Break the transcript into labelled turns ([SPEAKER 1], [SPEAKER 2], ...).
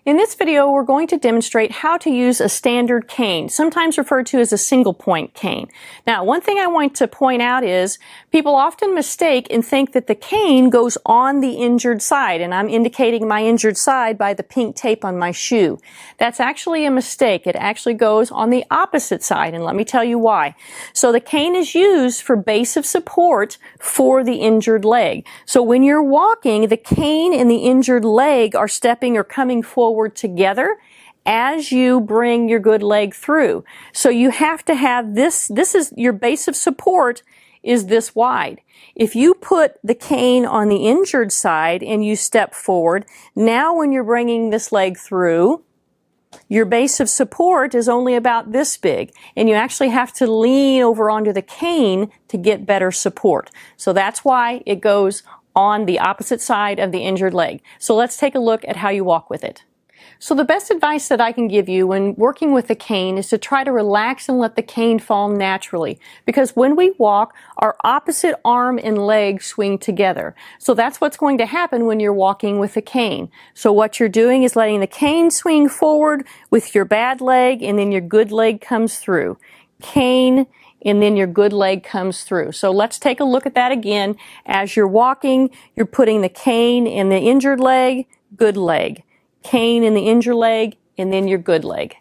[SPEAKER 1] In this video, we're going to demonstrate how to use a standard cane, sometimes referred to as a single point cane. Now, one thing I want to point out is people often mistake and think that the cane goes on the injured side, and I'm indicating my injured side by the pink tape on my shoe. That's actually a mistake. It actually goes on the opposite side, and let me tell you why. So the cane is used for base of support for the injured leg. So when you're walking, the cane and the injured leg are stepping or coming forward together as you bring your good leg through. So you have to have this is your base of support is this wide. If you put the cane on the injured side and you step forward, now when you're bringing this leg through, your base of support is only about this big, and you actually have to lean over onto the cane to get better support. So that's why it goes on the opposite side of the injured leg. So let's take a look at how you walk with it. So the best advice that I can give you when working with the cane is to try to relax and let the cane fall naturally. Because when we walk, our opposite arm and leg swing together. So that's what's going to happen when you're walking with the cane. So what you're doing is letting the cane swing forward with your bad leg, and then your good leg comes through. Cane, and then your good leg comes through. So let's take a look at that again. As you're walking, you're putting the cane in the injured leg, good leg. Cane in the injured leg, and then your good leg.